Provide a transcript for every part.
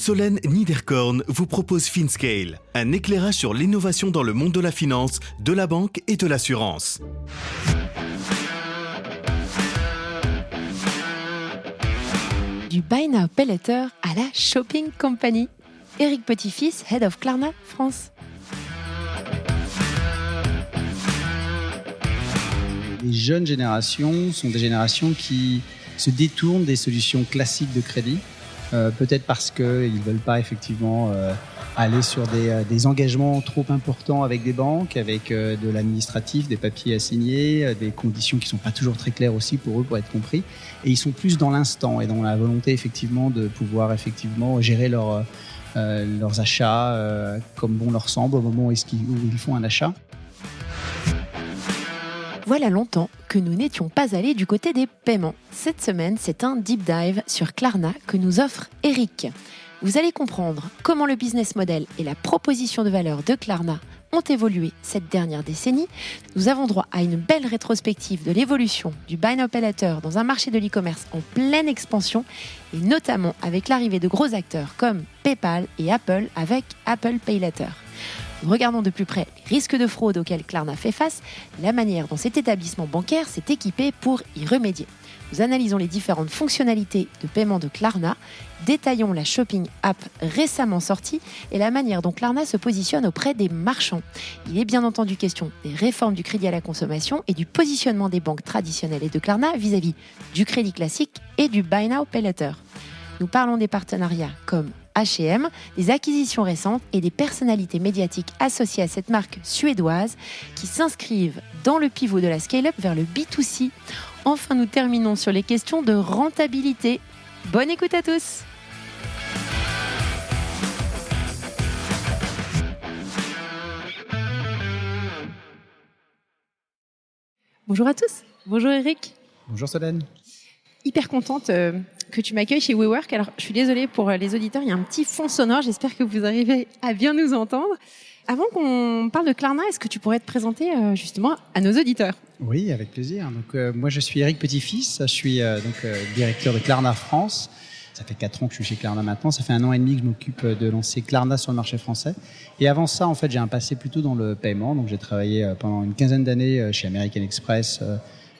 Solène Niederkorn vous propose FinScale, un éclairage sur l'innovation dans le monde de la finance, de la banque et de l'assurance. Du Buy Now Pay Later à la Shopping Company. Éric Petit-Fils, Head of Klarna France. Les jeunes générations sont des générations qui se détournent des solutions classiques de crédit, peut-être parce qu'ils ne veulent pas effectivement aller sur des engagements trop importants avec des banques, avec de l'administratif, des papiers à signer, des conditions qui ne sont pas toujours très claires aussi pour eux pour être compris. Et ils sont plus dans l'instant et dans la volonté effectivement de pouvoir effectivement gérer leurs achats comme bon leur semble au moment où ils font un achat. Voilà longtemps que nous n'étions pas allés du côté des paiements. Cette semaine, c'est un deep dive sur Klarna que nous offre Éric. Vous allez comprendre comment le business model et la proposition de valeur de Klarna ont évolué cette dernière décennie. Nous avons droit à une belle rétrospective de l'évolution du Buy Now Pay Later dans un marché de l'e-commerce en pleine expansion et notamment avec l'arrivée de gros acteurs comme PayPal et Apple avec Apple Pay Later. Nous regardons de plus près les risques de fraude auxquels Klarna fait face, la manière dont cet établissement bancaire s'est équipé pour y remédier. Nous analysons les différentes fonctionnalités de paiement de Klarna, détaillons la shopping app récemment sortie et la manière dont Klarna se positionne auprès des marchands. Il est bien entendu question des réformes du crédit à la consommation et du positionnement des banques traditionnelles et de Klarna vis-à-vis du crédit classique et du Buy Now Pay Later. Nous parlons des partenariats comme H&M, des acquisitions récentes et des personnalités médiatiques associées à cette marque suédoise qui s'inscrivent dans le pivot de la scale-up vers le B2C. Enfin, nous terminons sur les questions de rentabilité. Bonne écoute à tous. Bonjour à tous. Bonjour Éric. Bonjour Solène. Hyper contente que tu m'accueilles chez WeWork. Alors, je suis désolée pour les auditeurs, il y a un petit fond sonore. J'espère que vous arrivez à bien nous entendre. Avant qu'on parle de Klarna, est-ce que tu pourrais te présenter justement à nos auditeurs ? Oui, avec plaisir. Donc, moi, je suis Éric Petit-Fils. Je suis directeur de Klarna France. Ça fait 4 ans que je suis chez Klarna maintenant. Ça fait 1 an et demi que je m'occupe de lancer Klarna sur le marché français. Et avant ça, en fait, j'ai un passé plutôt dans le paiement. Donc, j'ai travaillé pendant une quinzaine d'années chez American Express,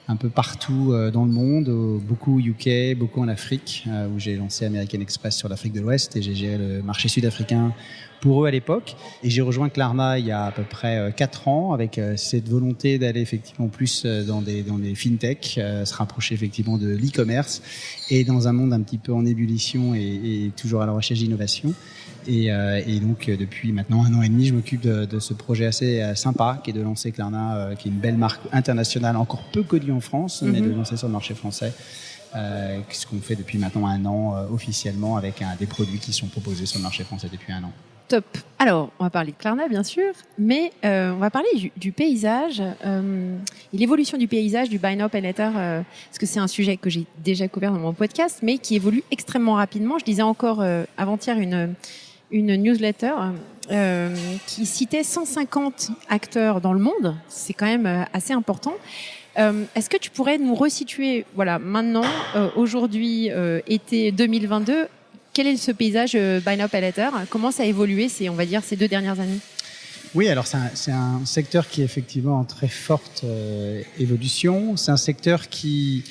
un peu partout dans le monde, beaucoup au UK, beaucoup en Afrique, où j'ai lancé American Express sur l'Afrique de l'Ouest et j'ai géré le marché sud-africain pour eux à l'époque. Et j'ai rejoint Klarna il y a à peu près 4 ans avec cette volonté d'aller effectivement plus dans des fintech, se rapprocher effectivement de l'e-commerce et dans un monde un petit peu en ébullition et toujours à la recherche d'innovation. Et donc, depuis maintenant 1 an et demi, je m'occupe de ce projet assez sympa qui est de lancer Klarna, qui est une belle marque internationale, encore peu connue en France, mais de lancer sur le marché français. Ce qu'on fait depuis maintenant 1 an officiellement avec des produits qui sont proposés sur le marché français depuis 1 an. Top. Alors, on va parler de Klarna, bien sûr, mais on va parler du paysage et l'évolution du paysage du Buy Now Pay Later, parce que c'est un sujet que j'ai déjà couvert dans mon podcast, mais qui évolue extrêmement rapidement. Je lisais encore avant-hier une newsletter qui citait 150 acteurs dans le monde. C'est quand même assez important. Est-ce que tu pourrais nous resituer, voilà, maintenant, aujourd'hui, été 2022, quel est ce paysage Buy Now Pay Later ? Comment ça a évolué, on va dire, ces 2 dernières années ? Oui, alors c'est un secteur qui est effectivement en très forte évolution. C'est un secteur qui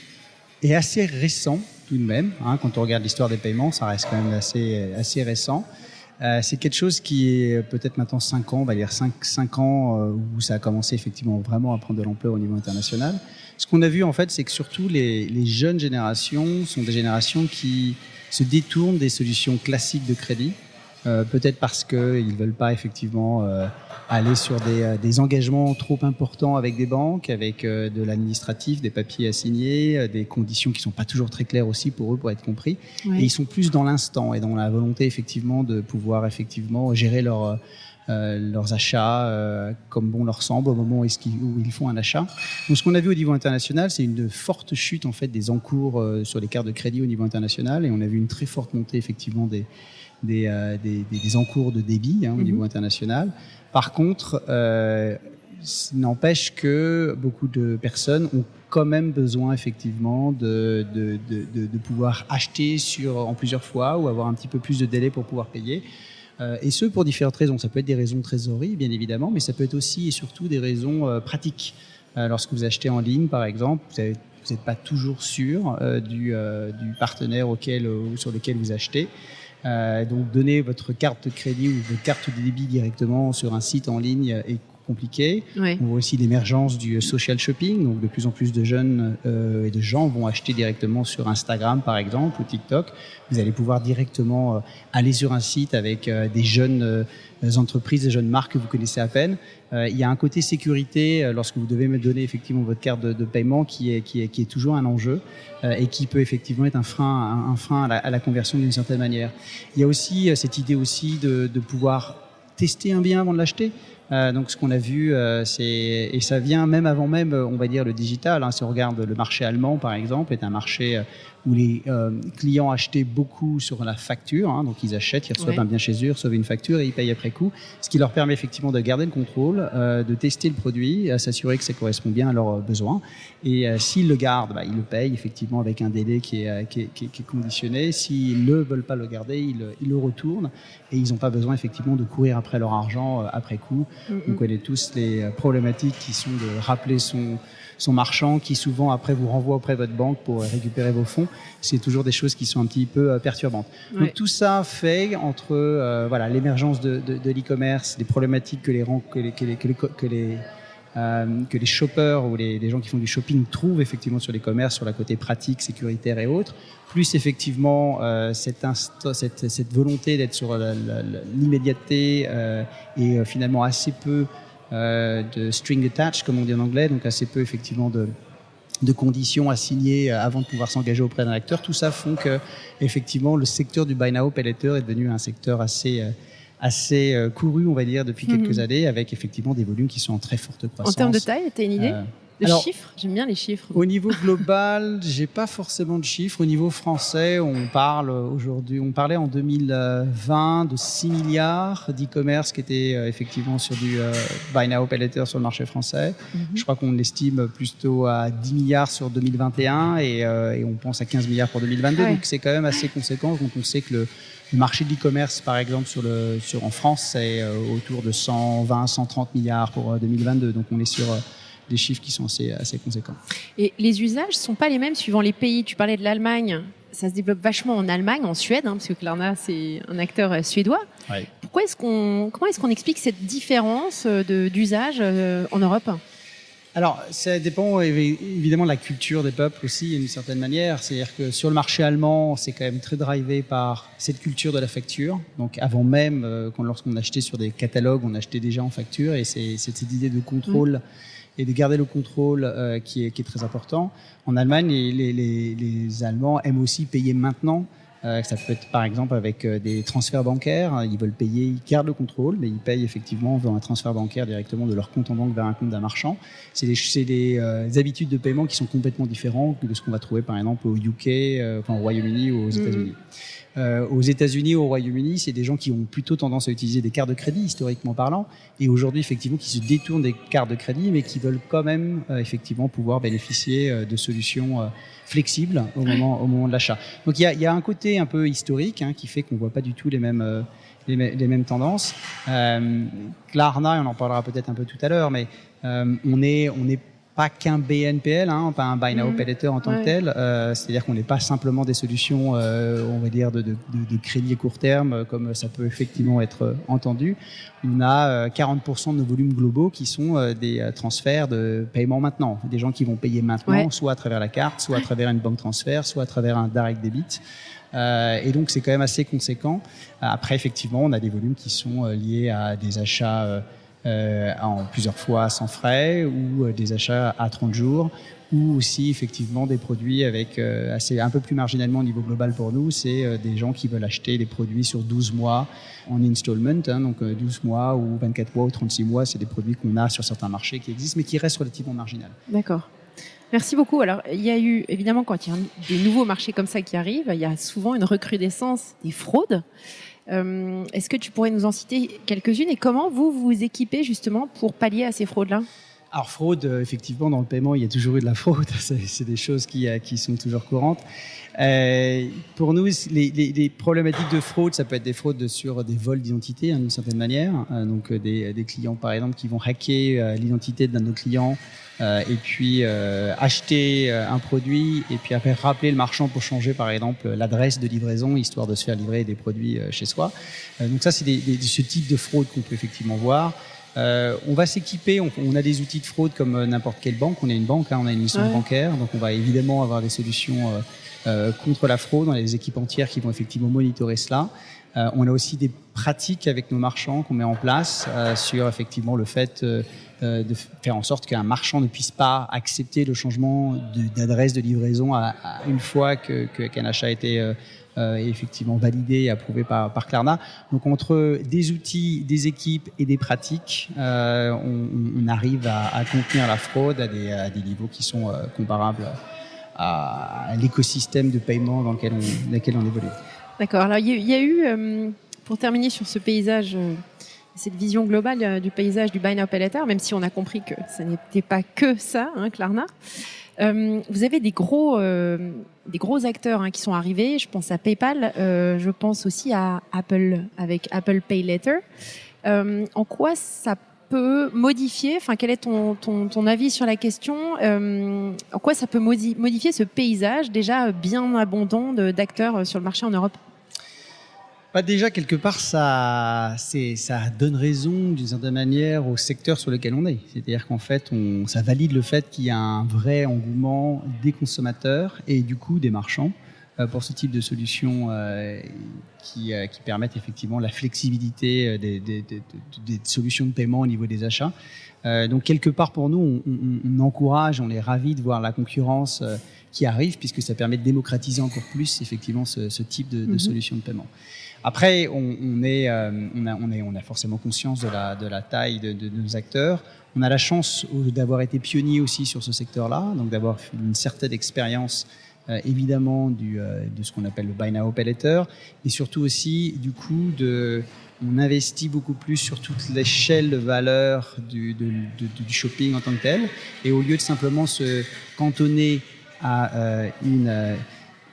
est assez récent tout de même. Quand on regarde l'histoire des paiements, ça reste quand même assez récent. C'est quelque chose qui est peut-être maintenant 5 ans, on va dire 5 ans, où ça a commencé effectivement vraiment à prendre de l'ampleur au niveau international. Ce qu'on a vu en fait, c'est que surtout les jeunes générations sont des générations qui se détournent des solutions classiques de crédit, peut-être parce qu'ils ne veulent pas effectivement aller sur des engagements trop importants avec des banques, avec de l'administratif, des papiers à signer, des conditions qui ne sont pas toujours très claires aussi pour eux pour être compris. Oui. Et ils sont plus dans l'instant et dans la volonté effectivement de pouvoir effectivement gérer leurs achats comme bon leur semble au moment où ils font un achat. Donc, ce qu'on a vu au niveau international, c'est une forte chute en fait des encours sur les cartes de crédit au niveau international, et on a vu une très forte montée effectivement des encours de débit au niveau international. Par contre, n'empêche que beaucoup de personnes ont quand même besoin effectivement de pouvoir acheter en plusieurs fois ou avoir un petit peu plus de délai pour pouvoir payer. Et ce, pour différentes raisons. Ça peut être des raisons de trésorerie, bien évidemment, mais ça peut être aussi et surtout des raisons pratiques. Lorsque vous achetez en ligne, par exemple, vous n'êtes pas toujours sûr du partenaire sur lequel vous achetez. Donc, donner votre carte de crédit ou votre carte de débit directement sur un site en ligne est compliqué. Ouais. On voit aussi l'émergence du social shopping. Donc, de plus en plus de jeunes et de gens vont acheter directement sur Instagram, par exemple, ou TikTok. Vous allez pouvoir directement aller sur un site avec des jeunes entreprises, des jeunes marques que vous connaissez à peine. Il y a un côté sécurité lorsque vous devez me donner effectivement votre carte de paiement qui est toujours un enjeu et qui peut effectivement être un frein à la conversion d'une certaine manière. Il y a aussi cette idée aussi de pouvoir tester un bien avant de l'acheter. Donc ce qu'on a vu, et ça vient même avant même, on va dire, le digital. Si on regarde le marché allemand, par exemple, est un marché où les clients achetaient beaucoup sur la facture. Donc ils achètent, ils reçoivent un bien chez eux, ils reçoivent une facture et ils payent après coup. Ce qui leur permet effectivement de garder le contrôle, de tester le produit, s'assurer que ça correspond bien à leurs besoins. Et s'ils le gardent, ils le payent effectivement avec un délai qui est conditionné. S'ils ne veulent pas le garder, ils le retournent et ils n'ont pas besoin effectivement de courir après leur argent après coup. On connaît tous les problématiques qui sont de rappeler son marchand qui souvent après vous renvoie auprès de votre banque pour récupérer vos fonds. C'est toujours des choses qui sont un petit peu perturbantes. Ouais. Donc tout ça fait entre l'émergence de l'e-commerce, les problématiques que les shoppers ou les gens qui font du shopping trouvent effectivement sur l'e-commerce, sur la côté pratique, sécuritaire et autres, plus effectivement cette volonté d'être sur l'immédiateté et finalement assez peu de string attached, comme on dit en anglais, donc assez peu effectivement de conditions à signer avant de pouvoir s'engager auprès d'un acteur. Tout ça font que effectivement le secteur du buy now pay later est devenu un secteur assez couru, on va dire, depuis quelques années, avec effectivement des volumes qui sont en très forte croissance. En termes de taille, tu as une idée chiffres? J'aime bien les chiffres. Au niveau global, j'ai pas forcément de chiffres. Au niveau français, on parlait en 2020 de 6 milliards d'e-commerce qui étaient effectivement sur du buy now pay later sur le marché français. Je crois qu'on estime plutôt à 10 milliards sur 2021 et on pense à 15 milliards pour 2022. Ouais. Donc c'est quand même assez conséquent quand on sait que le marché de l'e-commerce, par exemple, en France, c'est autour de 120, 130 milliards pour 2022. Donc on est sur des chiffres qui sont assez conséquents. Et les usages ne sont pas les mêmes suivant les pays. Tu parlais de l'Allemagne, ça se développe vachement en Allemagne, en Suède, parce que Klarna, c'est un acteur suédois. Ouais. Comment est-ce qu'on explique cette différence d'usage en Europe ? Alors, ça dépend évidemment de la culture des peuples aussi, d'une certaine manière. C'est-à-dire que sur le marché allemand, c'est quand même très drivé par cette culture de la facture. Donc, avant même, lorsqu'on achetait sur des catalogues, on achetait déjà en facture. Et c'est cette idée de contrôle et de garder le contrôle qui est très important. En Allemagne, les Allemands aiment aussi payer maintenant. Ça peut être par exemple avec des transferts bancaires. Ils veulent payer, ils gardent le contrôle, mais ils payent effectivement dans un transfert bancaire directement de leur compte en banque vers un compte d'un marchand. C'est des habitudes de paiement qui sont complètement différentes de ce qu'on va trouver par exemple au UK, au Royaume-Uni ou aux États-Unis. Aux États-Unis, au Royaume-Uni, c'est des gens qui ont plutôt tendance à utiliser des cartes de crédit, historiquement parlant, et aujourd'hui, effectivement, qui se détournent des cartes de crédit, mais qui veulent quand même, effectivement, pouvoir bénéficier de solutions flexibles au moment de l'achat. Donc, il y a un côté un peu historique qui fait qu'on voit pas du tout les mêmes tendances. Klarna, on en parlera peut-être un peu tout à l'heure, mais on est pas qu'un BNPL, pas un buy now pay later en tant que tel. C'est-à-dire qu'on n'est pas simplement des solutions, on va dire, de crédit à court terme, comme ça peut effectivement être entendu. On a 40% de nos volumes globaux qui sont des transferts de paiement maintenant. Des gens qui vont payer maintenant, soit à travers la carte, soit à travers une banque transfert, soit à travers un direct debit. Et donc, c'est quand même assez conséquent. Après, effectivement, on a des volumes qui sont liés à des achats en plusieurs fois sans frais ou des achats à 30 jours ou aussi effectivement des produits avec un peu plus marginalement au niveau global pour nous, c'est des gens qui veulent acheter des produits sur 12 mois en installment, donc 12 mois ou 24 mois ou 36 mois, c'est des produits qu'on a sur certains marchés qui existent mais qui restent relativement marginales. D'accord. Merci beaucoup. Alors, il y a eu, évidemment, quand il y a des nouveaux marchés comme ça qui arrivent, il y a souvent une recrudescence des fraudes. Est-ce que tu pourrais nous en citer quelques-unes et comment vous équipez justement pour pallier à ces fraudes-là ? Alors fraude, effectivement, dans le paiement, il y a toujours eu de la fraude. C'est des choses qui sont toujours courantes. Pour nous, les problématiques de fraude, ça peut être des fraudes sur des vols d'identité, d'une certaine manière. Donc des clients, par exemple, qui vont hacker l'identité d'un de nos clients et puis acheter un produit et puis après rappeler le marchand pour changer, par exemple, l'adresse de livraison, histoire de se faire livrer des produits chez soi. Donc ça, c'est ce type de fraude qu'on peut effectivement voir. On va s'équiper, on a des outils de fraude comme n'importe quelle banque. On est une banque, on a une licence bancaire, donc on va évidemment avoir des solutions contre la fraude. On a des équipes entières qui vont effectivement monitorer cela. On a aussi des pratiques avec nos marchands qu'on met en place sur effectivement le fait de faire en sorte qu'un marchand ne puisse pas accepter le changement d'adresse de livraison une fois qu'un achat a été effectivement validé et approuvé par Klarna. Donc entre des outils, des équipes et des pratiques, on arrive à contenir la fraude à des niveaux qui sont comparables à l'écosystème de paiement dans lequel on évolue. D'accord. Alors il y a eu, pour terminer sur ce paysage, cette vision globale du paysage du Buy Now Pay Later, même si on a compris que ça n'était pas que ça, Klarna. Vous avez des gros acteurs qui sont arrivés. Je pense à PayPal. Je pense aussi à Apple avec Apple Pay Later. En quoi ça peut modifier, quel est ton avis sur la question, en quoi ça peut modifier ce paysage déjà bien abondant d'acteurs sur le marché en Europe? Déjà, quelque part, ça donne raison d'une certaine manière au secteur sur lequel on est. C'est-à-dire qu'en fait, ça valide le fait qu'il y a un vrai engouement des consommateurs et du coup des marchands pour ce type de solutions qui permettent effectivement la flexibilité des solutions de paiement au niveau des achats. Donc quelque part pour nous, on encourage, on est ravis de voir la concurrence qui arrive puisque ça permet de démocratiser encore plus effectivement ce type de solution de paiement. Après, on a forcément conscience de la taille de nos acteurs. On a la chance d'avoir été pionnier aussi sur ce secteur-là, donc d'avoir une certaine expérience évidemment de ce qu'on appelle le Buy Now Pay Later, et surtout aussi du coup on investit beaucoup plus sur toute l'échelle de valeur du shopping en tant que tel, et au lieu de simplement se cantonner à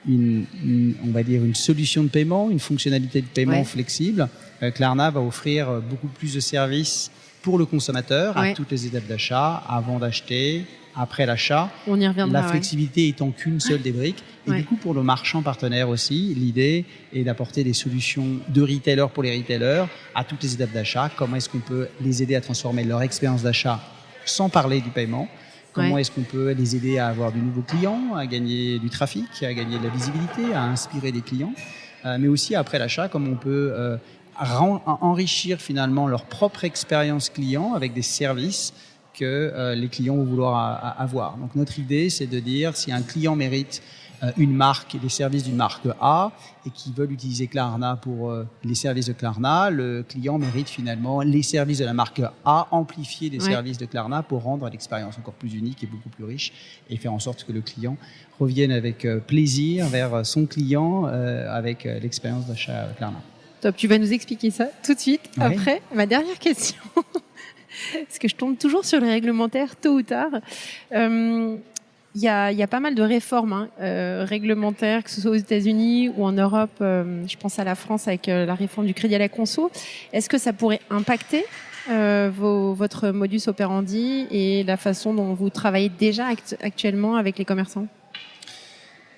on va dire une solution de paiement, une fonctionnalité de paiement flexible, Klarna va offrir beaucoup plus de services pour le consommateur à toutes les étapes d'achat, avant d'acheter, après l'achat. On y reviendra. La flexibilité étant qu'une seule des briques. Et du coup, pour nos marchands partenaires aussi, l'idée est d'apporter des solutions de retailers pour les retailers à toutes les étapes d'achat. Comment est-ce qu'on peut les aider à transformer leur expérience d'achat sans parler du paiement? Comment est-ce qu'on peut les aider à avoir de nouveaux clients, à gagner du trafic, à gagner de la visibilité, à inspirer des clients, mais aussi après l'achat, comment on peut enrichir finalement leur propre expérience client avec des services que les clients vont vouloir avoir. Donc notre idée, c'est de dire si un client mérite une marque et les services d'une marque A et qui veulent utiliser Klarna pour les services de Klarna, le client mérite finalement les services de la marque A amplifiés des services de Klarna pour rendre l'expérience encore plus unique et beaucoup plus riche et faire en sorte que le client revienne avec plaisir vers son client avec l'expérience d'achat Klarna. Top, tu vas nous expliquer ça tout de suite. Après, ma dernière question, parce que je tombe toujours sur les réglementaires tôt ou tard. Il y a pas mal de réformes réglementaires, que ce soit aux États-Unis ou en Europe. Je pense à la France avec la réforme du crédit à la conso. Est-ce que ça pourrait impacter votre modus operandi et la façon dont vous travaillez déjà actuellement avec les commerçants?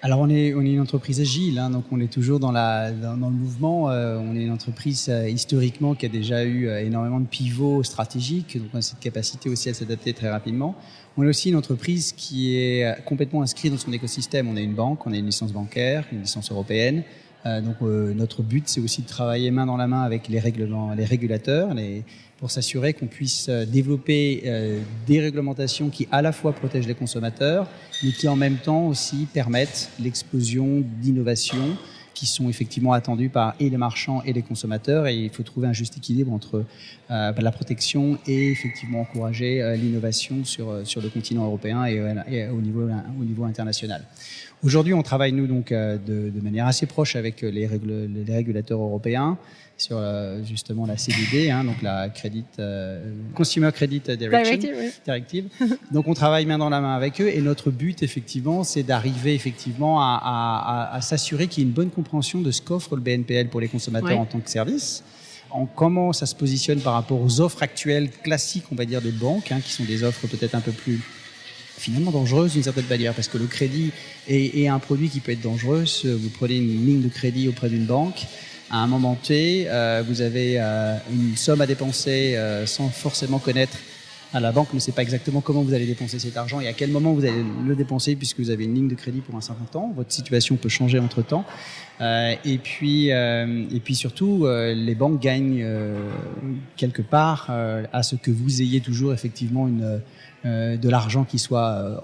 Alors on est une entreprise agile, donc on est toujours dans le mouvement. On est une entreprise historiquement qui a déjà eu énormément de pivots stratégiques, donc on a cette capacité aussi à s'adapter très rapidement. On est aussi une entreprise qui est complètement inscrite dans son écosystème. On est une banque, on a une licence bancaire, une licence européenne. Donc notre but, c'est aussi de travailler main dans la main avec les régulateurs, pour s'assurer qu'on puisse développer des réglementations qui à la fois protègent les consommateurs, mais qui en même temps aussi permettent l'explosion d'innovation qui sont effectivement attendus par et les marchands et les consommateurs, et il faut trouver un juste équilibre entre la protection et effectivement encourager l'innovation sur le continent européen et au niveau international. Aujourd'hui, on travaille nous donc de manière assez proche avec les régulateurs européens sur justement la CDD, donc la Consumer Credit Directive. Donc on travaille main dans la main avec eux, et notre but effectivement, c'est d'arriver effectivement à s'assurer qu'il y ait une bonne compréhension de ce qu'offre le BNPL pour les consommateurs en tant que service. Comment ça se positionne par rapport aux offres actuelles classiques, on va dire, des banques, qui sont des offres peut-être un peu plus finalement dangereuses d'une certaine manière, parce que le crédit est un produit qui peut être dangereux. Vous prenez une ligne de crédit auprès d'une banque, à un moment T, vous avez une somme à dépenser sans forcément connaître. La banque ne sait pas exactement comment vous allez dépenser cet argent et à quel moment vous allez le dépenser, puisque vous avez une ligne de crédit pour un certain temps. Votre situation peut changer entre-temps. Et puis surtout, les banques gagnent quelque part à ce que vous ayez toujours effectivement de l'argent qui soit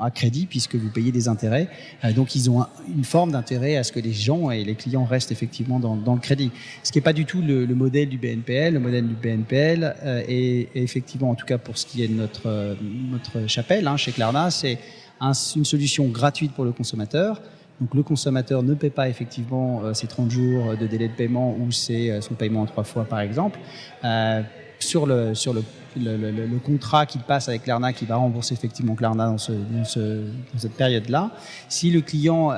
à crédit, puisque vous payez des intérêts. Donc ils ont une forme d'intérêt à ce que les gens et les clients restent effectivement dans le crédit. Ce qui n'est pas du tout le modèle du BNPL. Le modèle du BNPL est effectivement, en tout cas pour ce qui est de notre chapelle chez Klarna, c'est une solution gratuite pour le consommateur. Donc le consommateur ne paie pas effectivement ses 30 jours de délai de paiement ou son paiement en 3 fois par exemple. Sur le contrat qu'il passe avec Klarna, qui va rembourser effectivement Klarna dans cette période-là. Si le client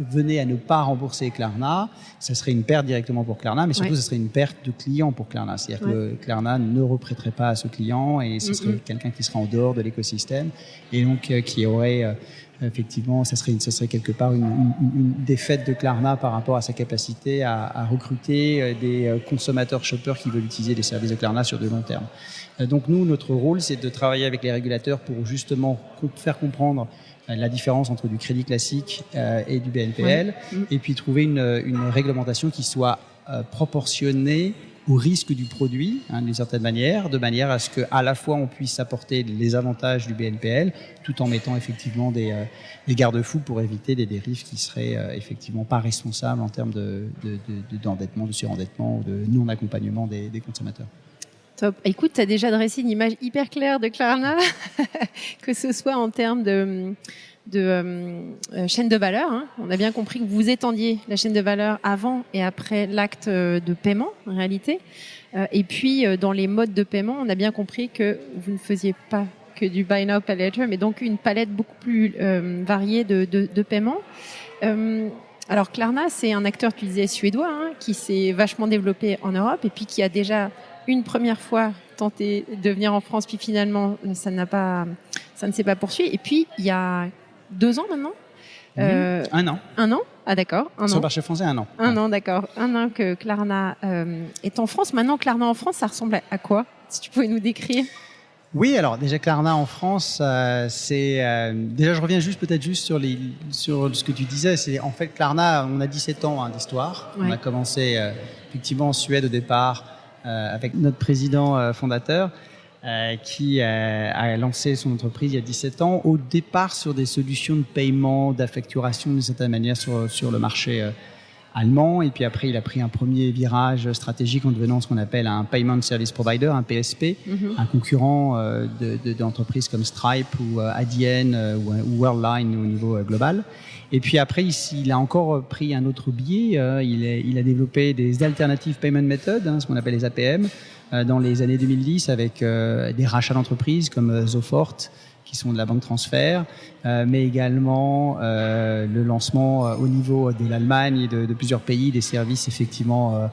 venait à ne pas rembourser Klarna, ça serait une perte directement pour Klarna, mais surtout ça serait une perte de client pour Klarna. C'est-à-dire que Klarna ne reprêterait pas à ce client, et ce serait quelqu'un qui serait en dehors de l'écosystème, et donc qui aurait effectivement, ça serait quelque part une défaite de Klarna par rapport à sa capacité à recruter des consommateurs shoppers qui veulent utiliser les services de Klarna sur de long terme. Donc nous, notre rôle, c'est de travailler avec les régulateurs pour justement faire comprendre la différence entre du crédit classique et du BNPL, et puis trouver une réglementation qui soit proportionnée au risque du produit, d'une certaine manière, de manière à ce qu'à la fois on puisse apporter les avantages du BNPL, tout en mettant effectivement des garde-fous pour éviter des dérives qui seraient effectivement pas responsables en termes d'endettement, de surendettement ou de non-accompagnement des consommateurs. Top. Écoute, tu as déjà dressé une image hyper claire de Klarna, que ce soit en termes de chaîne de valeur. On a bien compris que vous étendiez la chaîne de valeur avant et après l'acte de paiement, en réalité. Et puis, dans les modes de paiement, on a bien compris que vous ne faisiez pas que du Buy Now, Pay Later, mais donc une palette beaucoup plus variée de paiements. Alors, Klarna, c'est un acteur, tu disais, suédois, qui s'est vachement développé en Europe et puis qui a déjà une première fois tenté de venir en France, puis finalement, ça ne s'est pas poursuivi. Et puis, il y a 2 ans maintenant. 1 an. 1 an. Ah d'accord. Sur le marché français, 1 an. 1 an, d'accord. 1 an que Klarna est en France. Maintenant, Klarna en France, ça ressemble à quoi? Si tu pouvais nous décrire. Oui, alors déjà Klarna en France, c'est déjà je reviens peut-être sur ce que tu disais. C'est en fait Klarna, on a 17 ans d'histoire. On a commencé effectivement en Suède au départ avec notre président fondateur. Qui a lancé son entreprise il y a 17 ans, au départ sur des solutions de paiement, d'affacturation d'une certaine manière sur le marché allemand, et puis après il a pris un premier virage stratégique en devenant ce qu'on appelle un Payment Service Provider, un PSP, un concurrent d'entreprises comme Stripe ou Adyen ou Worldline au niveau global. Et puis après, il a encore pris un autre biais, il a développé des Alternative Payment Methods, ce qu'on appelle les APM, dans les années 2010 avec des rachats d'entreprises comme Zofort, qui sont de la banque transfert, mais également le lancement au niveau de l'Allemagne et de plusieurs pays des services effectivement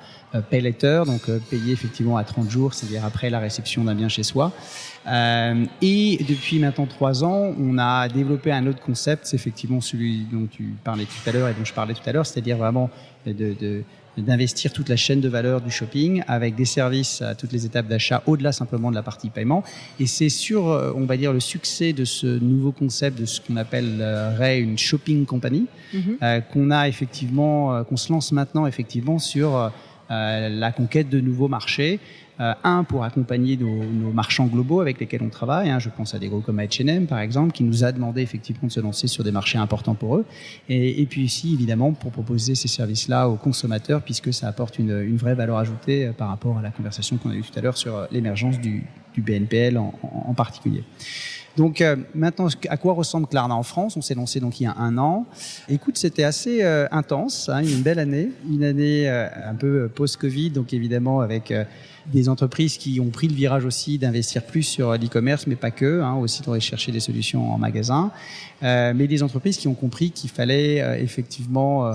Pay Later, donc payé effectivement à 30 jours, c'est-à-dire après la réception d'un bien chez soi. Et depuis maintenant 3 ans, on a développé un autre concept, c'est effectivement celui dont tu parlais tout à l'heure et dont je parlais tout à l'heure, c'est-à-dire vraiment d'investir toute la chaîne de valeur du shopping avec des services à toutes les étapes d'achat au-delà simplement de la partie paiement. Et c'est sur, on va dire, le succès de ce nouveau concept de ce qu'on appellerait une shopping company qu'on se lance maintenant effectivement sur la conquête de nouveaux marchés. Pour accompagner nos marchands globaux avec lesquels on travaille. Je pense à des gros comme H&M, par exemple, qui nous a demandé effectivement de se lancer sur des marchés importants pour eux. Et puis aussi, évidemment, pour proposer ces services-là aux consommateurs, puisque ça apporte une vraie valeur ajoutée par rapport à la conversation qu'on a eue tout à l'heure sur l'émergence du BNPL en particulier. Donc maintenant, à quoi ressemble Klarna en France? On s'est lancé donc il y a 1 an. Écoute, c'était assez intense, une belle année, une année un peu post-Covid, donc évidemment avec des entreprises qui ont pris le virage aussi d'investir plus sur l'e-commerce, mais pas que, aussi d'aller chercher des solutions en magasin, mais des entreprises qui ont compris qu'il fallait effectivement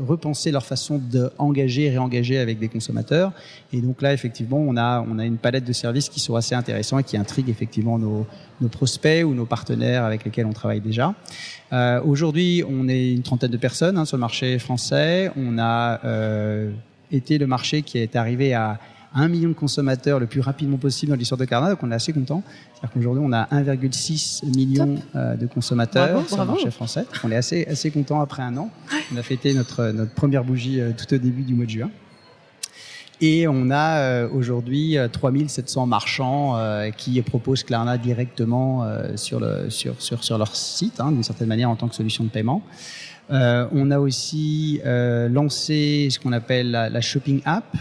repenser leur façon d'engager et réengager avec des consommateurs. Et donc là, effectivement, on a une palette de services qui sont assez intéressants et qui intriguent effectivement nos prospects ou nos partenaires avec lesquels on travaille déjà. Aujourd'hui, on est une trentaine de personnes sur le marché français. On a été le marché qui est arrivé à 1 million de consommateurs le plus rapidement possible dans l'histoire de Klarna, donc on est assez content. C'est-à-dire qu'aujourd'hui, on a 1,6 million de consommateurs sur le marché français. On est assez content après 1 an. On a fêté notre première bougie tout au début du mois de juin. Et on a aujourd'hui 3700 marchands qui proposent Klarna directement sur leur site, d'une certaine manière en tant que solution de paiement. On a aussi lancé ce qu'on appelle la Shopping App,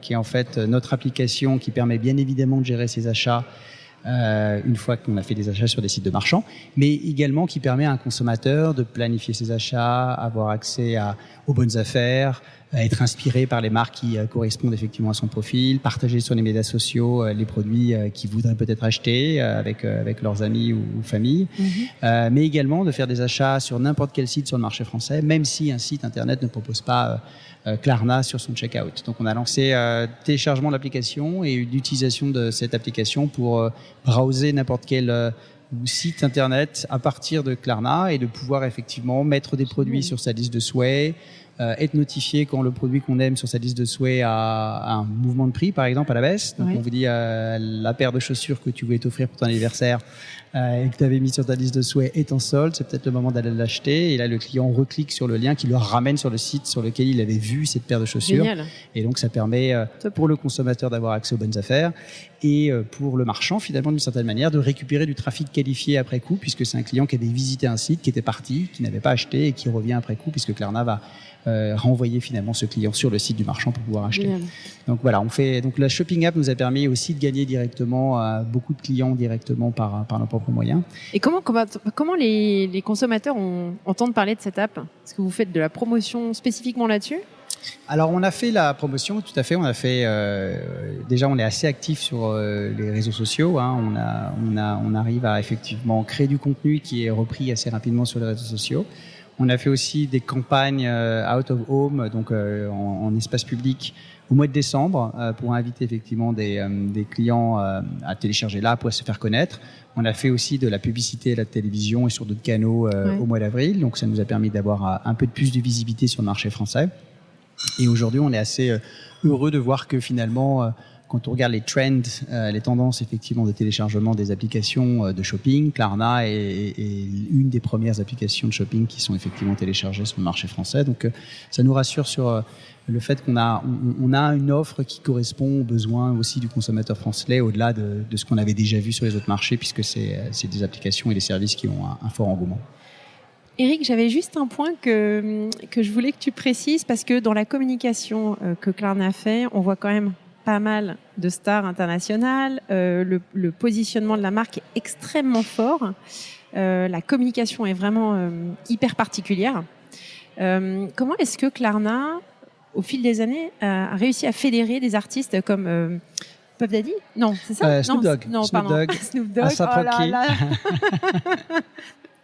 qui est en fait notre application qui permet bien évidemment de gérer ses achats une fois qu'on a fait des achats sur des sites de marchands, mais également qui permet à un consommateur de planifier ses achats, avoir accès aux bonnes affaires, être inspiré par les marques qui correspondent effectivement à son profil, partager sur les médias sociaux les produits qu'ils voudraient peut-être acheter avec leurs amis ou famille, mais également de faire des achats sur n'importe quel site sur le marché français, même si un site internet ne propose pas Klarna sur son checkout. Donc on a lancé téléchargement de l'application et l'utilisation de cette application pour browser n'importe quel site internet à partir de Klarna et de pouvoir effectivement mettre des produits sur sa liste de souhaits, être notifié quand le produit qu'on aime sur sa liste de souhaits a un mouvement de prix, par exemple, à la baisse. Donc, on vous dit la paire de chaussures que tu voulais t'offrir pour ton anniversaire et que tu avais mis sur ta liste de souhaits est en solde. C'est peut-être le moment d'aller l'acheter. Et là, le client reclique sur le lien qui le ramène sur le site sur lequel il avait vu cette paire de chaussures. Génial. Et donc, ça permet pour le consommateur d'avoir accès aux bonnes affaires et pour le marchand, finalement, d'une certaine manière, de récupérer du trafic qualifié après coup, puisque c'est un client qui avait visité un site, qui était parti, qui n'avait pas acheté et qui revient après coup, puisque Klarna va renvoyer finalement ce client sur le site du marchand pour pouvoir acheter. Génial. Donc voilà, donc la Shopping App nous a permis aussi de gagner directement beaucoup de clients directement par nos propres moyens. Et comment les consommateurs entendent parler de cette app? Est-ce que vous faites de la promotion spécifiquement là-dessus? Alors on a fait la promotion, tout à fait. On a fait déjà on est assez actif sur les réseaux sociaux. On arrive à effectivement créer du contenu qui est repris assez rapidement sur les réseaux sociaux. On a fait aussi des campagnes out of home, donc en espace public, au mois de décembre, pour inviter effectivement des clients à télécharger l'app ou à se faire connaître. On a fait aussi de la publicité à la télévision et sur d'autres canaux au mois d'avril, donc ça nous a permis d'avoir un peu de plus de visibilité sur le marché français. Et aujourd'hui, on est assez heureux de voir que finalement, quand on regarde les trends, les tendances effectivement de téléchargement des applications de shopping, Klarna est une des premières applications de shopping qui sont effectivement téléchargées sur le marché français. Donc ça nous rassure sur le fait qu'on a une offre qui correspond aux besoins aussi du consommateur français, au-delà de ce qu'on avait déjà vu sur les autres marchés, puisque c'est des applications et des services qui ont un fort engouement. Eric, j'avais juste un point que je voulais que tu précises, parce que dans la communication que Klarna fait, on voit quand même pas mal de stars internationales. Le positionnement de la marque est extrêmement fort. La communication est vraiment hyper particulière. Comment est-ce que Klarna, au fil des années, a réussi à fédérer des artistes comme Puff Daddy? Non, c'est ça? Snoop Dogg. Non, pardon. Snoop Dogg. A$AP Rocky.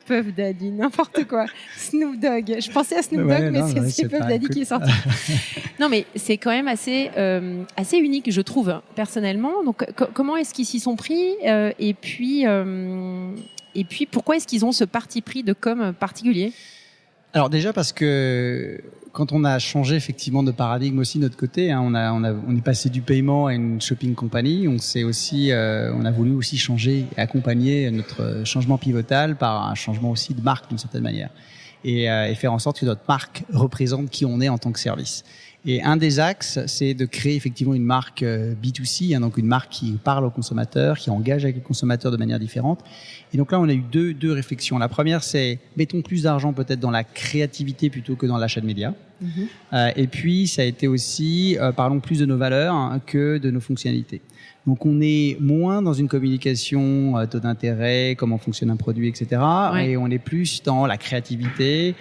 Puff Daddy, n'importe quoi. Snoop Dogg. Je pensais à Snoop Dogg, mais c'est Puff Daddy qui est sorti. Non, mais c'est quand même assez unique, je trouve, personnellement. Donc, comment est-ce qu'ils s'y sont pris et puis, pourquoi est-ce qu'ils ont ce parti pris de com particulier? Alors déjà parce que quand on a changé effectivement de paradigme aussi de notre côté, on est passé du paiement à une shopping company. On a voulu aussi changer et accompagner notre changement pivotal par un changement aussi de marque d'une certaine manière et faire en sorte que notre marque représente qui on est en tant que service. Et un des axes, c'est de créer effectivement une marque B2C, donc une marque qui parle aux consommateurs, qui engage avec les consommateurs de manière différente. Et donc là, on a eu deux réflexions. La première, c'est mettons plus d'argent peut-être dans la créativité plutôt que dans l'achat de médias. Et puis, ça a été aussi, parlons plus de nos valeurs que de nos fonctionnalités. Donc, on est moins dans une communication taux d'intérêt, comment fonctionne un produit, etc. Ouais. Et on est plus dans la créativité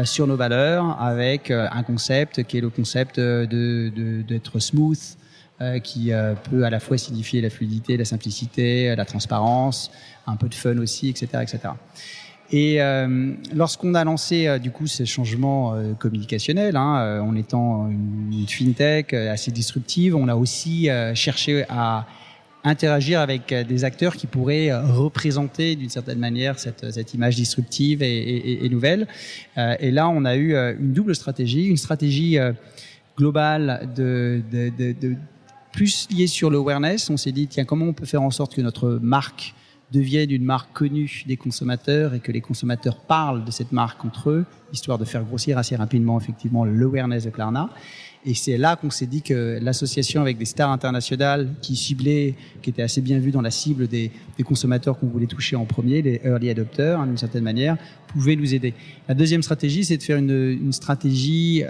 sur nos valeurs avec un concept qui est le concept d'être smooth, qui peut à la fois signifier la fluidité, la simplicité, la transparence, un peu de fun aussi, etc., etc. Et lorsqu'on a lancé du coup ces changements communicationnels, en étant une fintech assez disruptive, on a aussi cherché à interagir avec des acteurs qui pourraient représenter d'une certaine manière cette image disruptive et nouvelle. Et là, on a eu une double stratégie, une stratégie globale de plus liée sur l'awareness. On s'est dit, tiens, comment on peut faire en sorte que notre marque devienne une marque connue des consommateurs et que les consommateurs parlent de cette marque entre eux, histoire de faire grossir assez rapidement effectivement l'awareness de Klarna. Et c'est là qu'on s'est dit que l'association avec des stars internationales qui étaient assez bien vues dans la cible des consommateurs qu'on voulait toucher en premier, les early adopters, d'une certaine manière, pouvait nous aider. La deuxième stratégie, c'est de faire une stratégie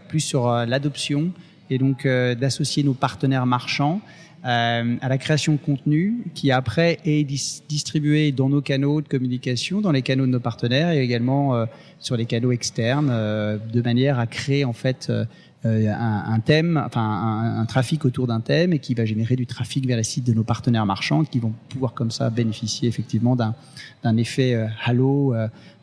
plus sur l'adoption et donc d'associer nos partenaires marchands à la création de contenu qui après est distribué dans nos canaux de communication, dans les canaux de nos partenaires et également sur les canaux externes, de manière à créer en fait un thème, un trafic autour d'un thème et qui va générer du trafic vers les sites de nos partenaires marchands qui vont pouvoir comme ça bénéficier effectivement d'un effet halo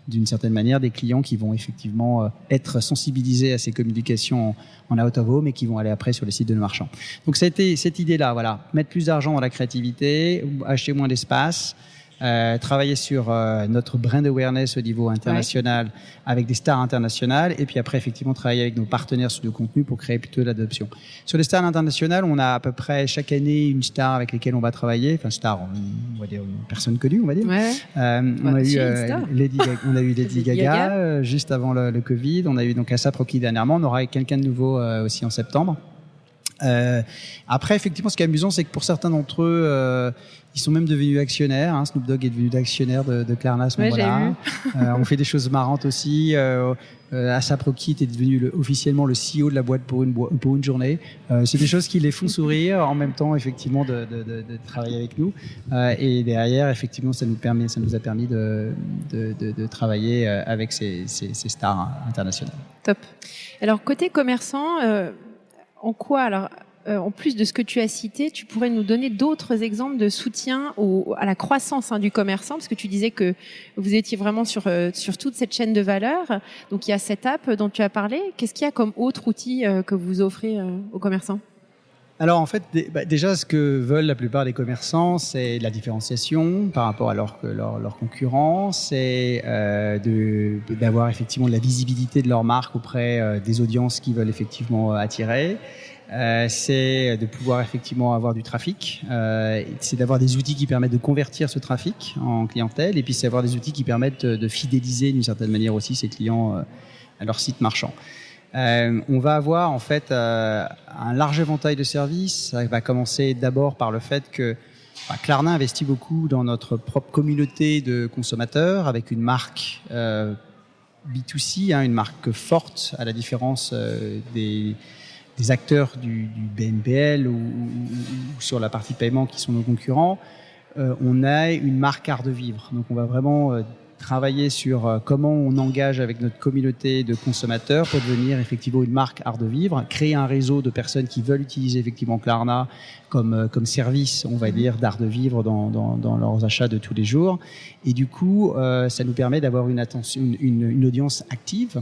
d'une certaine manière des clients qui vont effectivement être sensibilisés à ces communications en out of home et qui vont aller après sur les sites de nos marchands. Donc ça a été cette idée-là, voilà, mettre plus d'argent dans la créativité, acheter moins d'espace, travailler sur notre brand awareness au niveau international avec des stars internationales et puis après effectivement travailler avec nos partenaires sur le contenu pour créer plutôt l'adoption. Sur les stars internationales, on a à peu près chaque année une star avec lesquelles on va travailler, enfin star, on va dire une personne connue, on va dire. On a eu Lady Gaga juste avant le Covid, on a eu donc ASAP Rocky dernièrement, on aura quelqu'un de nouveau aussi en septembre. Après, effectivement, ce qui est amusant, c'est que pour certains d'entre eux, ils sont même devenus actionnaires. Snoop Dogg est devenu actionnaire de Klarna à ce moment-là. On fait des choses marrantes aussi. ASAP Rocky était devenu officiellement le CEO de la boîte pour une journée. C'est des choses qui les font sourire en même temps, effectivement, de travailler avec nous. Et derrière, effectivement, ça nous a permis de travailler avec ces stars internationales. Top. Alors, côté commerçant, en quoi, alors, en plus de ce que tu as cité, tu pourrais nous donner d'autres exemples de soutien à la croissance du commerçant, parce que tu disais que vous étiez vraiment sur toute cette chaîne de valeur. Donc, il y a cette app dont tu as parlé. Qu'est-ce qu'il y a comme autre outil que vous offrez aux commerçants ? Alors en fait, déjà ce que veulent la plupart des commerçants, c'est la différenciation par rapport à leur concurrents, c'est d'avoir effectivement de la visibilité de leur marque auprès des audiences qu'ils veulent effectivement attirer. C'est de pouvoir effectivement avoir du trafic, c'est d'avoir des outils qui permettent de convertir ce trafic en clientèle, et puis c'est d'avoir des outils qui permettent de fidéliser d'une certaine manière aussi ces clients à leur site marchand. On va avoir en fait un large éventail de services. Ça va commencer d'abord par le fait que Klarna investit beaucoup dans notre propre communauté de consommateurs avec une marque B2C, une marque forte à la différence des acteurs du BNPL ou sur la partie paiement qui sont nos concurrents. On a une marque art de vivre. Donc on va vraiment travailler sur comment on engage avec notre communauté de consommateurs pour devenir effectivement une marque art de vivre, créer un réseau de personnes qui veulent utiliser effectivement Klarna comme service, on va dire, d'art de vivre dans leurs achats de tous les jours. Et du coup, ça nous permet d'avoir une audience active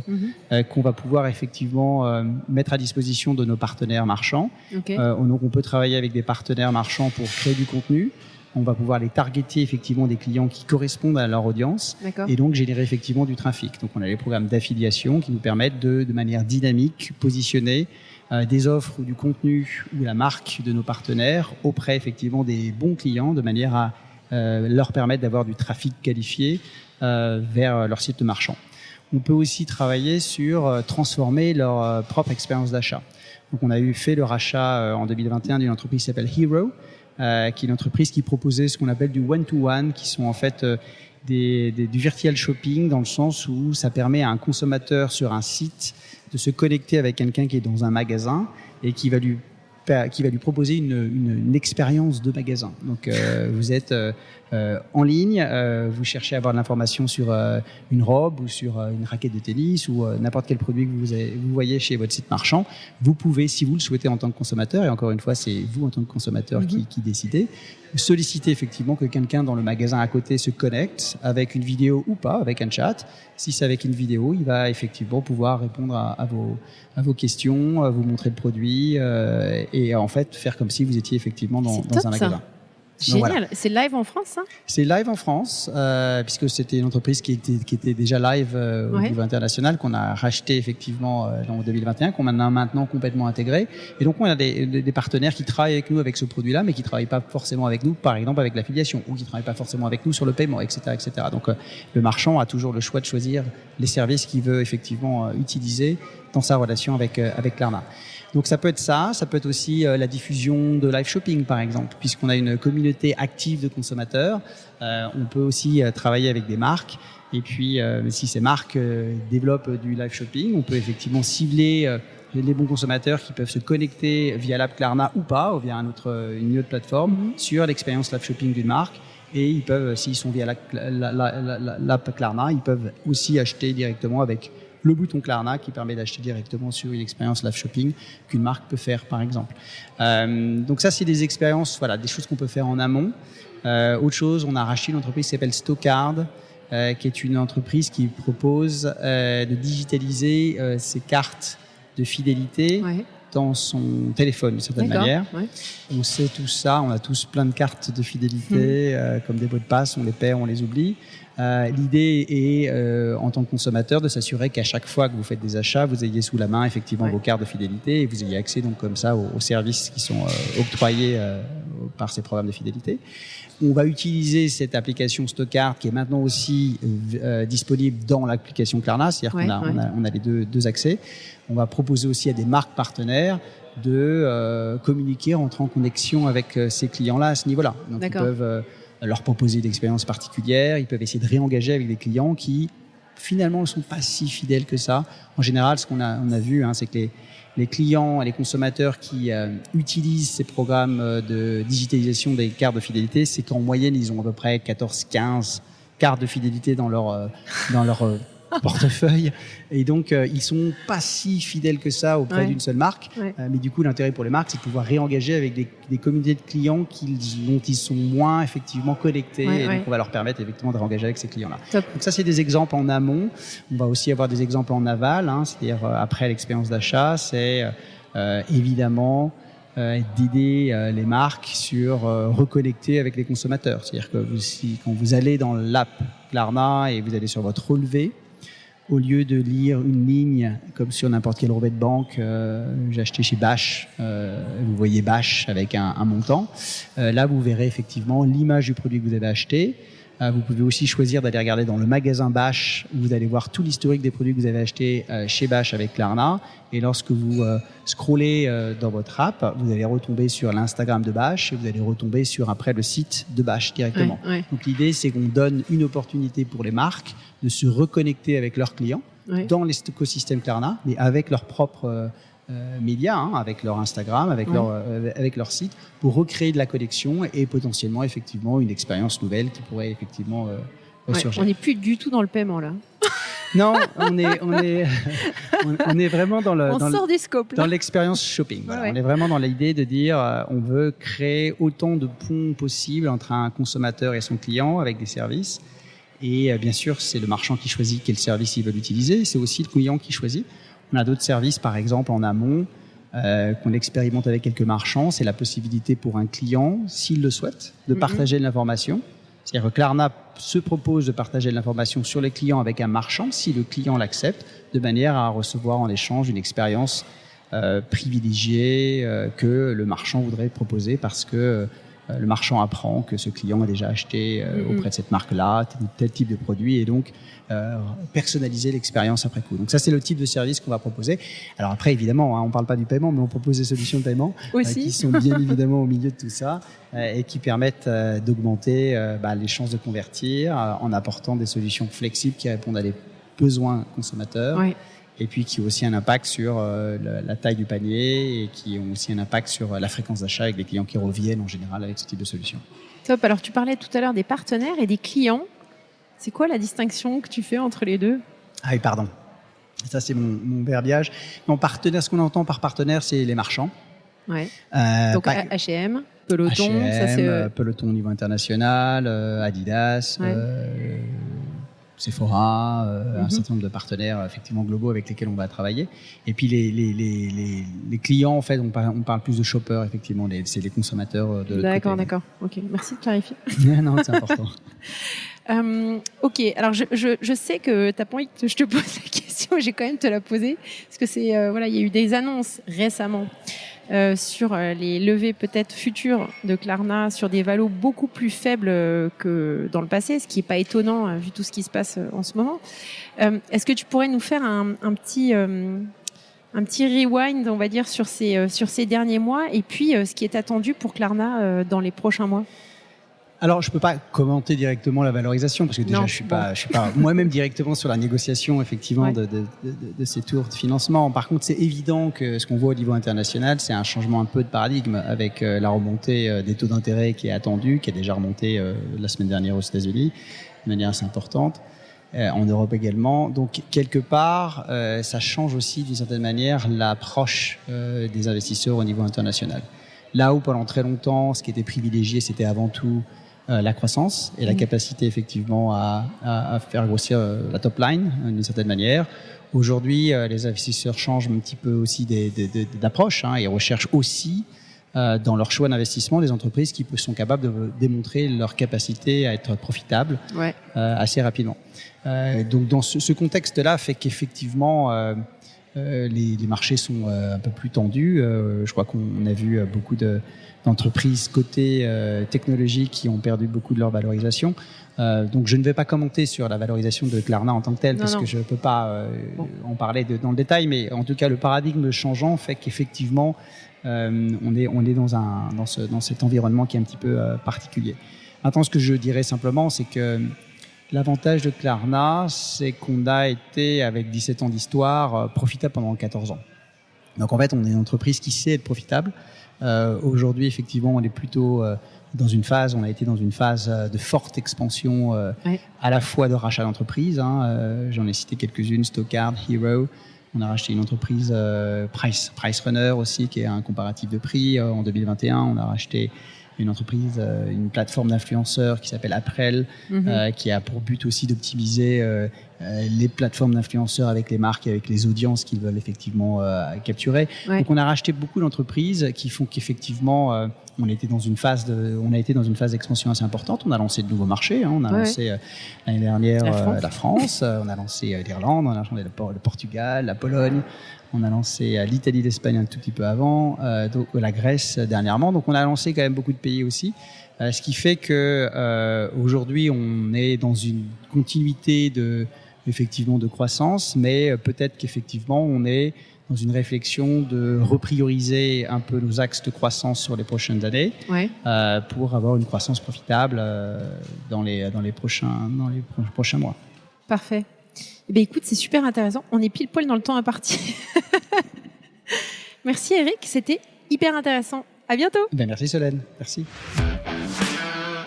qu'on va pouvoir effectivement mettre à disposition de nos partenaires marchands. Okay. Donc on peut travailler avec des partenaires marchands pour créer du contenu. On va pouvoir les targeter effectivement des clients qui correspondent à leur audience et donc générer effectivement du trafic. Donc on a les programmes d'affiliation qui nous permettent de manière dynamique positionner des offres ou du contenu ou la marque de nos partenaires auprès effectivement des bons clients de manière à leur permettre d'avoir du trafic qualifié vers leur site de marchand. on peut aussi travailler sur transformer leur propre expérience d'achat. Donc on a fait le rachat en 2021 d'une entreprise qui s'appelle Hero, qui est une entreprise qui proposait ce qu'on appelle du one-to-one, qui sont en fait du virtual shopping, dans le sens où ça permet à un consommateur sur un site de se connecter avec quelqu'un qui est dans un magasin et qui va lui proposer une expérience de magasin. Donc vous êtes en ligne, vous cherchez à avoir de l'information sur une robe ou sur une raquette de tennis ou n'importe quel produit que vous voyez chez votre site marchand. Vous pouvez, si vous le souhaitez en tant que consommateur, et encore une fois c'est vous en tant que consommateur qui décidez, solliciter effectivement que quelqu'un dans le magasin à côté se connecte avec une vidéo ou pas, avec un chat. Si c'est avec une vidéo, il va effectivement pouvoir répondre à vos questions, vous montrer le produit et en fait faire comme si vous étiez effectivement dans un magasin. Génial. Voilà. C'est live en France, ça ? C'est live en France, puisque c'était une entreprise qui était déjà live au niveau international, qu'on a racheté effectivement en 2021, qu'on a maintenant complètement intégré. Et donc on a des partenaires qui travaillent avec nous avec ce produit-là, mais qui travaillent pas forcément avec nous, par exemple avec l'affiliation, ou qui travaillent pas forcément avec nous sur le paiement, etc., etc. Donc le marchand a toujours le choix de choisir les services qu'il veut effectivement utiliser dans sa relation avec Klarna. Donc ça peut être ça peut être aussi la diffusion de live shopping par exemple, puisqu'on a une communauté active de consommateurs. On peut aussi travailler avec des marques. Et puis si ces marques développent du live shopping, on peut effectivement cibler les bons consommateurs qui peuvent se connecter via l'app Klarna ou pas, ou via une autre plateforme sur l'expérience live shopping d'une marque. Et ils peuvent, s'ils sont via l'app Klarna, ils peuvent aussi acheter directement avec le bouton Klarna qui permet d'acheter directement sur une expérience live shopping qu'une marque peut faire par exemple. Donc ça c'est des expériences, des choses qu'on peut faire en amont. Autre chose, on a racheté une entreprise qui s'appelle Stockard, qui est une entreprise qui propose de digitaliser ses cartes de fidélité dans son téléphone d'une certaine manière. On sait tout ça, on a tous plein de cartes de fidélité comme des mots de passe, on les perd, on les oublie. L'idée est, en tant que consommateur, de s'assurer qu'à chaque fois que vous faites des achats, vous ayez sous la main effectivement vos cartes de fidélité et vous ayez accès donc comme ça aux services qui sont octroyés par ces programmes de fidélité. On va utiliser cette application Stockard qui est maintenant aussi disponible dans l'application Klarna, c'est-à-dire qu'on a les deux accès. On va proposer aussi à des marques partenaires de communiquer, rentrer en connexion avec ces clients-là à ce niveau-là. Donc ils peuvent leur proposer des expériences particulières, ils peuvent essayer de réengager avec des clients qui finalement ne sont pas si fidèles que ça. En général, ce qu'on a vu, c'est que les clients et les consommateurs qui utilisent ces programmes de digitalisation des cartes de fidélité, c'est qu'en moyenne, ils ont à peu près 14-15 cartes de fidélité dans leur portefeuille, et donc ils sont pas si fidèles que ça auprès d'une seule marque, mais du coup l'intérêt pour les marques c'est de pouvoir réengager avec des communautés de clients dont ils sont moins effectivement connectés, et donc on va leur permettre effectivement de réengager avec ces clients-là. Donc ça c'est des exemples en amont. On va aussi avoir des exemples en aval, c'est-à-dire après l'expérience d'achat, c'est évidemment d'aider les marques sur reconnecter avec les consommateurs. C'est-à-dire que quand vous allez dans l'app Klarna et vous allez sur votre relevé, au lieu de lire une ligne comme sur n'importe quel relevé de banque, j'ai acheté chez Bash, vous voyez Bash avec un montant. Là, vous verrez effectivement l'image du produit que vous avez acheté. Vous pouvez aussi choisir d'aller regarder dans le magasin Bash, où vous allez voir tout l'historique des produits que vous avez achetés chez Bash avec Klarna. Et lorsque vous scrollez dans votre app, vous allez retomber sur l'Instagram de Bash et vous allez retomber sur après le site de Bash directement. Donc l'idée, c'est qu'on donne une opportunité pour les marques de se reconnecter avec leurs clients dans l'écosystème Klarna, mais avec leur propre médias, avec leur Instagram, avec leur site, pour recréer de la connexion et potentiellement effectivement une expérience nouvelle qui pourrait effectivement ressurgir. On n'est plus du tout dans le paiement là. Non, on est vraiment sort du scope, dans l'expérience shopping. Voilà. On est vraiment dans l'idée de dire on veut créer autant de ponts possibles entre un consommateur et son client avec des services. Et bien sûr, c'est le marchand qui choisit quel service il veut utiliser. C'est aussi le client qui choisit. On a d'autres services, par exemple, en amont, qu'on expérimente avec quelques marchands. C'est la possibilité pour un client, s'il le souhaite, de partager de l'information. C'est-à-dire que Klarna se propose de partager de l'information sur les clients avec un marchand, si le client l'accepte, de manière à recevoir en échange une expérience privilégiée que le marchand voudrait proposer parce que le marchand apprend que ce client a déjà acheté auprès de cette marque-là, tel type de produit, et donc personnaliser l'expérience après coup. Donc ça, c'est le type de service qu'on va proposer. Alors après, évidemment, on ne parle pas du paiement, mais on propose des solutions de paiement qui sont bien évidemment au milieu de tout ça et qui permettent d'augmenter les chances de convertir en apportant des solutions flexibles qui répondent à des besoins consommateurs. Ouais. Et puis qui ont aussi un impact sur la taille du panier et qui ont aussi un impact sur la fréquence d'achat avec les clients qui reviennent en général avec ce type de solution. Top. Alors, tu parlais tout à l'heure des partenaires et des clients. C'est quoi la distinction que tu fais entre les deux ? Ah oui, pardon. Ça, c'est mon verbiage. Non, partenaire, ce qu'on entend par partenaire, c'est les marchands. Ouais. Donc, H&M, Peloton. H&M, ça, c'est... Peloton au niveau international, Adidas, Sephora, un certain nombre de partenaires effectivement globaux avec lesquels on va travailler. Et puis les clients, en fait, on parle plus de shoppers, effectivement, c'est les consommateurs de l'autre côté. D'accord. Ok, merci de clarifier. Non, c'est important. Ok, alors je sais que tu n'as pas envie que je te pose la question, j'ai quand même te la poser, parce que il y a eu des annonces récemment sur les levées peut-être futures de Klarna sur des valos beaucoup plus faibles que dans le passé, ce qui n'est pas étonnant vu tout ce qui se passe en ce moment. Est-ce que tu pourrais nous faire un petit rewind, on va dire, sur ces derniers mois et puis ce qui est attendu pour Klarna dans les prochains mois? Alors, je peux pas commenter directement la valorisation parce que déjà, je suis pas moi-même directement sur la négociation effectivement de ces tours de financement. Par contre, c'est évident que ce qu'on voit au niveau international, c'est un changement un peu de paradigme avec la remontée des taux d'intérêt qui est attendue, qui a déjà remonté la semaine dernière aux États-Unis de manière assez importante, en Europe également. Donc, quelque part, ça change aussi d'une certaine manière l'approche des investisseurs au niveau international. Là où pendant très longtemps, ce qui était privilégié, c'était avant tout la croissance et la capacité effectivement à faire grossir la top line d'une certaine manière. Aujourd'hui, les investisseurs changent un petit peu aussi d'approche et recherchent aussi dans leur choix d'investissement des entreprises qui sont capables de démontrer leur capacité à être profitables assez rapidement. Donc dans ce contexte-là fait qu'effectivement les marchés sont un peu plus tendus. Je crois qu'on a vu beaucoup d'entreprises côté technologique qui ont perdu beaucoup de leur valorisation. Donc je ne vais pas commenter sur la valorisation de Klarna en tant que telle parce que je ne peux pas en parler dans le détail, mais en tout cas le paradigme changeant fait qu'effectivement on est dans cet environnement qui est un petit peu particulier. Maintenant, ce que je dirais simplement, c'est que l'avantage de Klarna, c'est qu'on a été, avec 17 ans d'histoire, profitable pendant 14 ans. Donc en fait, on est une entreprise qui sait être profitable. Aujourd'hui, effectivement, on est plutôt on a été dans une phase de forte expansion, à la fois de rachat d'entreprises. J'en ai cité quelques-unes, Stockard, Hero. On a racheté une entreprise Price Runner aussi, qui est un comparatif de prix. En 2021, on a racheté une entreprise, une plateforme d'influenceurs qui s'appelle Aprel, qui a pour but aussi d'optimiser les plateformes d'influenceurs avec les marques et avec les audiences qu'ils veulent effectivement capturer. Donc on a racheté beaucoup d'entreprises qui font qu'effectivement on a été dans une phase d'expansion assez importante. On a lancé de nouveaux marchés. On a lancé l'année dernière la France, on a lancé l'Irlande, on a lancé le Portugal, la Pologne. On a lancé l'Italie, l'Espagne un tout petit peu avant, donc la Grèce dernièrement. Donc on a lancé quand même beaucoup de pays aussi, ce qui fait que aujourd'hui on est dans une continuité effectivement de croissance, mais peut-être qu'effectivement on est dans une réflexion de reprioriser un peu nos axes de croissance sur les prochaines années pour avoir une croissance profitable dans les prochains mois. Parfait. Eh bien, écoute, c'est super intéressant. On est pile poil dans le temps imparti. Merci Eric, c'était hyper intéressant. À bientôt. Merci Solène, merci.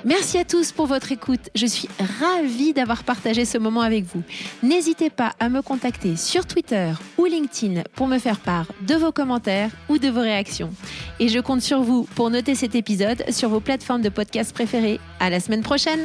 Merci à tous pour votre écoute. Je suis ravie d'avoir partagé ce moment avec vous. N'hésitez pas à me contacter sur Twitter ou LinkedIn pour me faire part de vos commentaires ou de vos réactions. Et je compte sur vous pour noter cet épisode sur vos plateformes de podcast préférées. À la semaine prochaine.